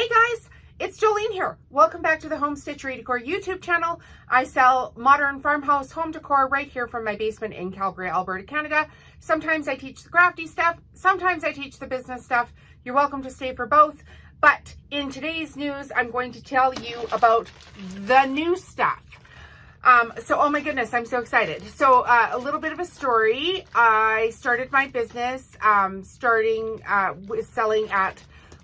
Hey guys, it's Jolene here. Welcome back to the Home Stitchery Decor YouTube channel. I sell modern farmhouse home decor right here from my basement in Calgary, Alberta, Canada. Sometimes I teach the crafty stuff, sometimes I teach the business stuff. You're welcome to stay for both. But in today's news, I'm going to tell you about the new stuff. Oh my goodness, I'm so excited. So a little bit of a story. I started my business with selling at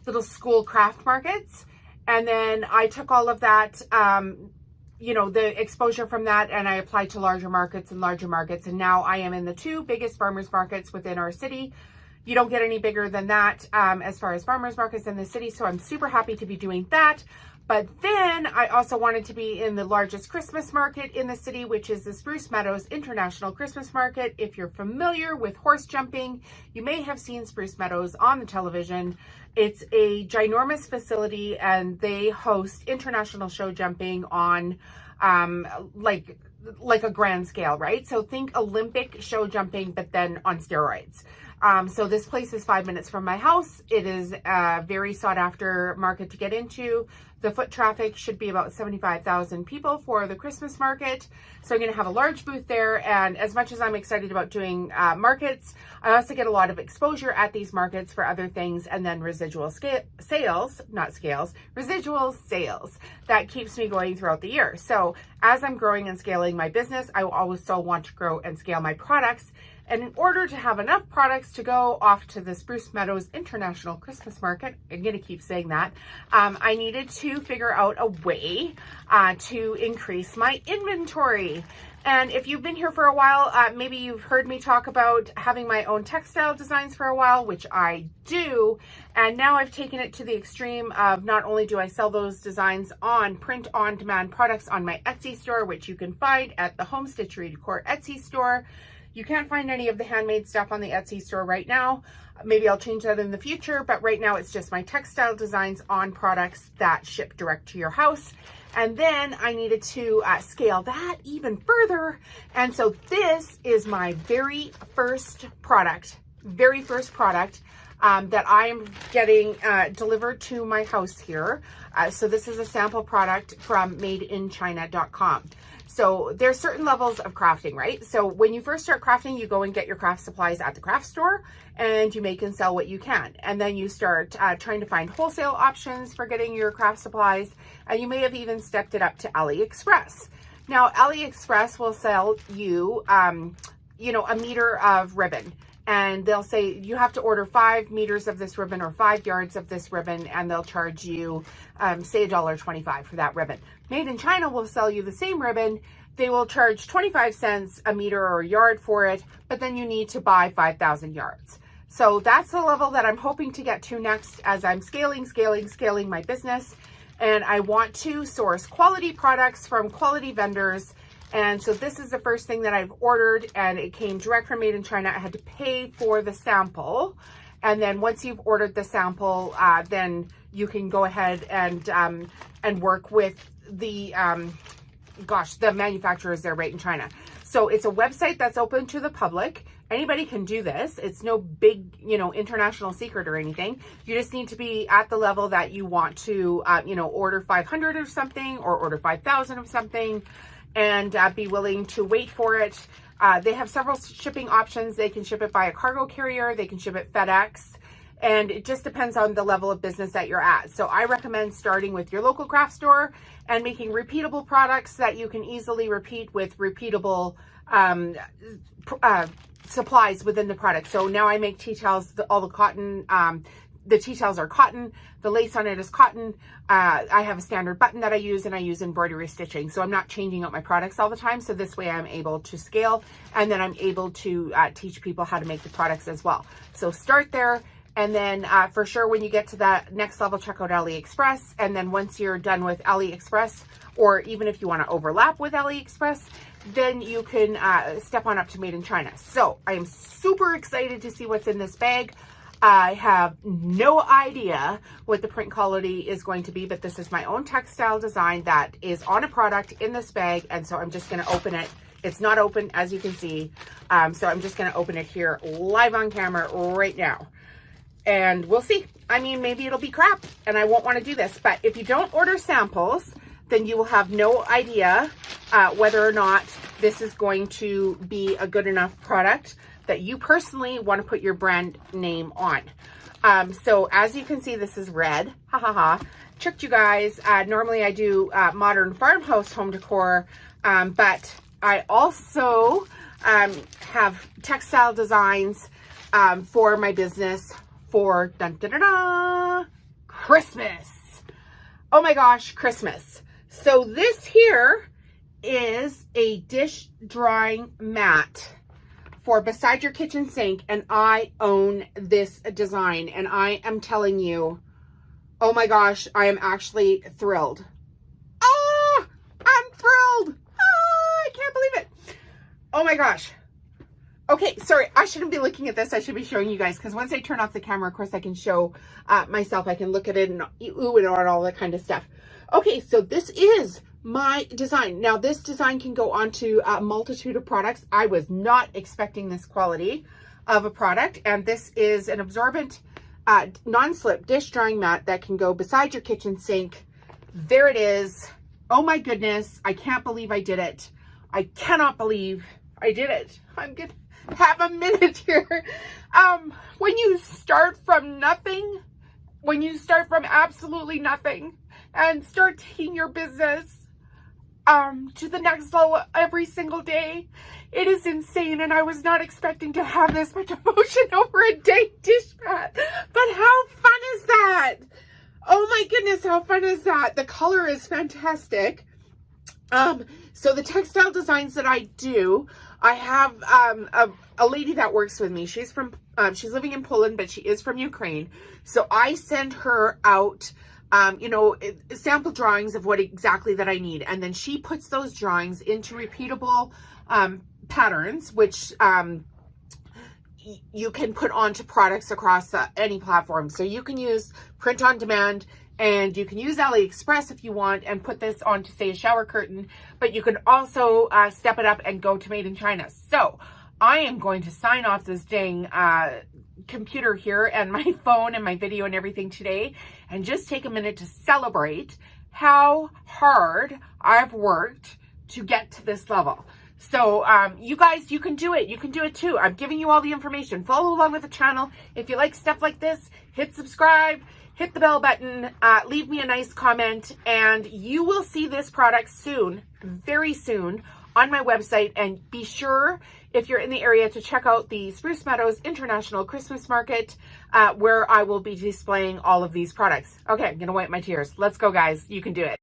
little school craft markets. And then I took all of that, the exposure from that, and I applied to larger markets. And now I am in the two biggest farmers markets within our city. You don't get any bigger than that as far as farmers markets in the city. So I'm super happy to be doing that. But then I also wanted to be in the largest Christmas market in the city, which is the Spruce Meadows International Christmas Market. If you're familiar with horse jumping, you may have seen Spruce Meadows on the television. It's a ginormous facility and they host international show jumping on like a grand scale, right? So think Olympic show jumping, but then on steroids. So this place is 5 minutes from my house. It is a very sought after market to get into. The foot traffic should be about 75,000 people for the Christmas market. So I'm going to have a large booth there. And as much as I'm excited about doing markets, I also get a lot of exposure at these markets for other things. And then residual sales that keeps me going throughout the year. So as I'm growing and scaling my business, I also want to grow and scale my products. And in order to have enough products to go off to the Spruce Meadows International Christmas Market, I'm going to keep saying that, I needed to figure out a way to increase my inventory. And if you've been here for a while, maybe you've heard me talk about having my own textile designs for a while, which I do. And now I've taken it to the extreme of not only do I sell those designs on print-on-demand products on my Etsy store, which you can find at the Home Stitchery Decor Etsy store. You can't find any of the handmade stuff on the Etsy store right now. Maybe I'll change that in the future, but right now it's just my textile designs on products that ship direct to your house. And then I needed to scale that even further. And so this is my very first product that I am getting delivered to my house here. So this is a sample product from madeinchina.com. So there's certain levels of crafting, right? So when you first start crafting, you go and get your craft supplies at the craft store and you make and sell what you can. And then you start trying to find wholesale options for getting your craft supplies. And you may have even stepped it up to AliExpress. Now, AliExpress will sell you, a meter of ribbon. And they'll say you have to order 5 meters of this ribbon or 5 yards of this ribbon, and they'll charge you, say $1.25 for that ribbon. Made in China will sell you the same ribbon. They will charge 25 cents a meter or a yard for it, but then you need to buy 5,000 yards. So that's the level that I'm hoping to get to next as I'm scaling my business. And I want to source quality products from quality vendors. And so this is the first thing that I've ordered, and it came direct from Made in China. I had to pay for the sample. And then once you've ordered the sample, then you can go ahead and work with the manufacturers there right in China. So it's a website that's open to the public. Anybody can do this. It's no big, international secret or anything. You just need to be at the level that you want to, order 500 of something or order 5,000 of something, and be willing to wait for it. They have several shipping options. They can ship it by a cargo carrier. They can ship it FedEx. And it just depends on the level of business that you're at. So I recommend starting with your local craft store and making repeatable products that you can easily repeat with repeatable supplies within the product. So now I make tea towels, all the cotton, the tea towels are cotton, the lace on it is cotton. I have a standard button that I use, and I use embroidery stitching. So I'm not changing out my products all the time. So this way I'm able to scale, and then I'm able to teach people how to make the products as well. So start there. And then for sure, when you get to that next level, check out AliExpress. And then once you're done with AliExpress, or even if you want to overlap with AliExpress, then you can step on up to Made in China. So I am super excited to see what's in this bag. I have no idea what the print quality is going to be, but this is my own textile design that is on a product in this bag. And so I'm just going to open it. It's not open, as you can see. So I'm just going to open it here live on camera right now. and we'll see. I mean, maybe it'll be crap and I won't want to do this, but if you don't order samples, then you will have no idea whether or not this is going to be a good enough product that you personally want to put your brand name on. So as you can see, this is red. Ha ha ha. Tricked you guys. Normally I do modern farmhouse home decor, but I also have textile designs for my business for Christmas. Oh my gosh, Christmas. So this here is a dish drying mat for beside your kitchen sink, and I own this design, and I am telling you, oh my gosh, I am actually thrilled. Ah, I'm thrilled. Ah, I can't believe it. Oh my gosh. Okay, sorry, I shouldn't be looking at this. I should be showing you guys, because once I turn off the camera, of course, I can show myself. I can look at it and ooh and all that kind of stuff. Okay, so this is my design. Now, this design can go onto a multitude of products. I was not expecting this quality of a product, and this is an absorbent non-slip dish drying mat that can go beside your kitchen sink. There it is. Oh my goodness, I can't believe I did it. I cannot believe I did it. I'm gonna have a minute here. When you start from nothing, when you start from absolutely nothing and start taking your business to the next level every single day, it is insane. And I was not expecting to have this much emotion over a dang dish mat. But how fun is that? Oh my goodness, how fun is that? The color is fantastic. So the textile designs that I do, I have a lady that works with me. She's from she's living in Poland, but she is from Ukraine. So I send her out you know, sample drawings of what exactly that I need, and then she puts those drawings into repeatable patterns, which you can put onto products across any platform. So you can use print on demand, and you can use AliExpress if you want and put this onto, say, a shower curtain, but you can also step it up and go to Made in China. So I am going to sign off this dang computer here and my phone and my video and everything today, and just take a minute to celebrate how hard I've worked to get to this level. So you guys, you can do it. You can do it too. I'm giving you all the information. Follow along with the channel. If you like stuff like this, hit subscribe, hit the bell button, leave me a nice comment, and you will see this product soon, very soon, on my website. And be sure, if you're in the area, to check out the Spruce Meadows International Christmas Market, where I will be displaying all of these products. Okay, I'm gonna wipe my tears. Let's go, guys. You can do it.